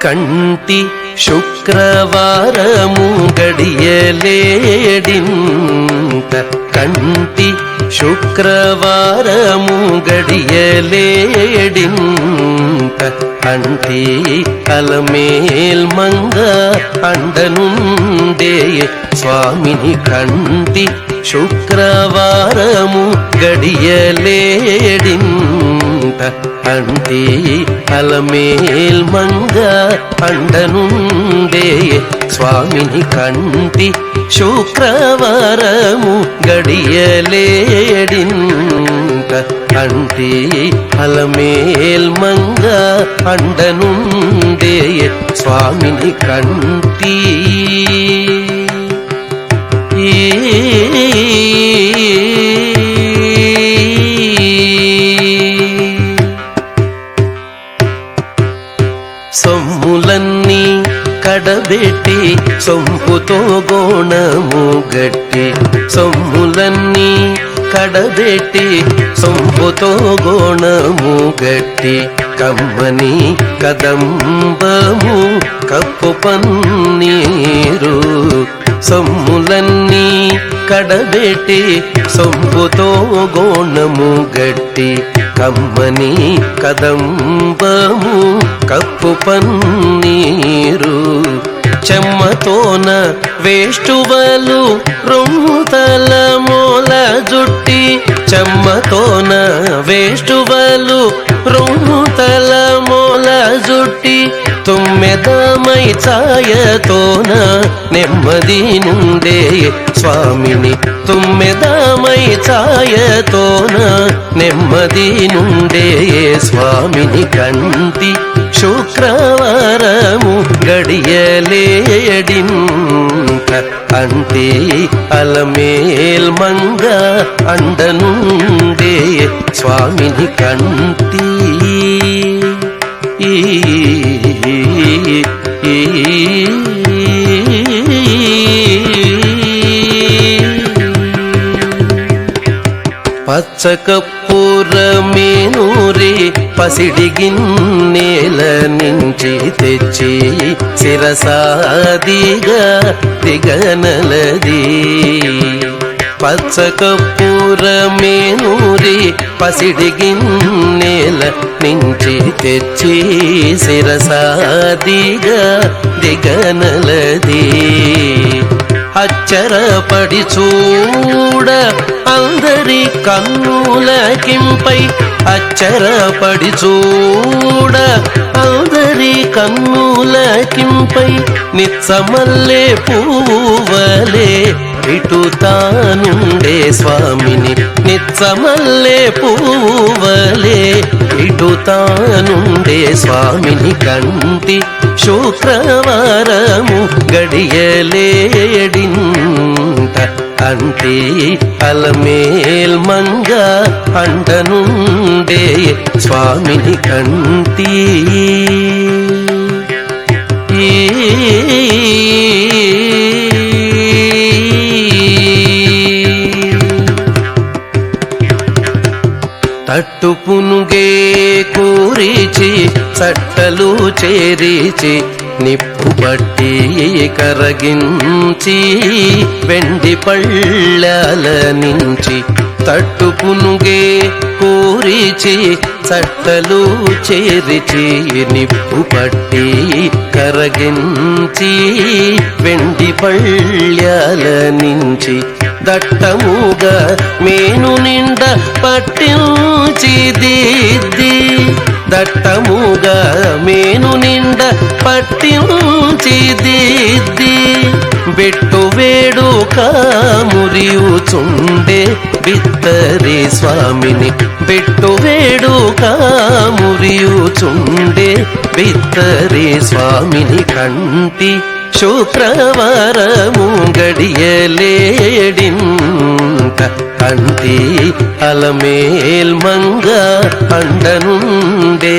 కంటి శుక్రవారము గడియలేడింత కంటి శుక్రవారము గడియలేడింత అంటి అలమేల్ మంగ అండనుండే స్వామిని కంటి శుక్రవారము గడియలేడింత అంటి అలమేల్ మంగ అండనుండే స్వామిని కంటి శుక్రవారము గడియలేడింత అంటి అలమేల్ మంగ అండనుండే స్వామిని కంటి సొమ్ములన్నీ కడబెట్టి సొంపుతో గోణము గట్టి సొమ్ములన్నీ కడబెట్టి సొంపుతో గోణము గట్టి కమ్మని కదంబము కప్పు పన్నీరు సొమ్ములన్నీ కడబెట్టి సొంపుతో గోణము గట్టి కమ్మని కదంబము కప్పు పన్నీరు చెమ్మతోన వేష్టువలు రొమ్ముతల మూల జుట్టి చెమ్మతోన వేష్టువలు రొమ్ముతల మూల జుట్టి తుమ్మెదమై ఛాయతోన నెమ్మది నుండే స్వామిని తుమ్మెదమై ఛాయతోన నెమ్మది నుండే స్వామిని కంటి శుక్రవారము గడియలేడింత అంటి అలమేల్ మంగ అండనుండే స్వామిని కంటి పచ్చకప్పూరమేనూరి పసిడి గిన్నెల నుంచి తెచ్చి శిరసాదిగా దిగనలది పచ్చకప్పూరమేనూరి పసిడి గిన్నెల నుంచి తెచ్చి శిరసాదిగా దిగనలది అచ్చరపడి చూడ అందరి కన్నులకింపై అచ్చరపడి చూడ అందరి కన్నులకింపై నిత్సమల్లే పూవలే ఇటుతానుండే స్వామిని నిత్సమల్లే పూవలే ఇటుతానుండే స్వామిని కంటి శుక్రవారము గడియలేడింత అంటి అలమేల్ మంగ అండనుండే స్వామిని కంటి తట్టు పునుగే కూరిచి చట్టలు చేరిచి నిప్పు పట్టి కరగించి వెండి పళ్ళాల నుంచి తట్టు పునుగే కూరిచి చట్టలు చేరిచి నిప్పు పట్టి కరగించి వెండి పళ్ళాల నుంచి దట్టముగా మేను నిండ పట్టించి దిద్ది దట్టముగా మేను నిండ పట్టించి దిద్ది బెట్టు వేడు కామురియుచుండే బిత్తరి స్వామిని బెట్టు వేడు కామురియుచుండే బిత్తరి స్వామిని కంటి శుక్రవారము గడియలేడింత అంటి అలమేల్ మంగ అండనుండే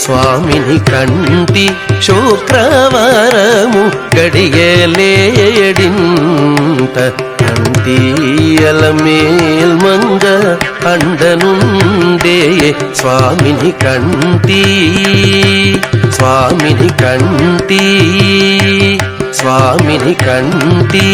స్వామిని కంటి శుక్రవారము గడియలేడింత అంటి అలమేల్ మంగ అండనుండే స్వామిని కంటి స్వామిని కంటి స్వామిని కంటి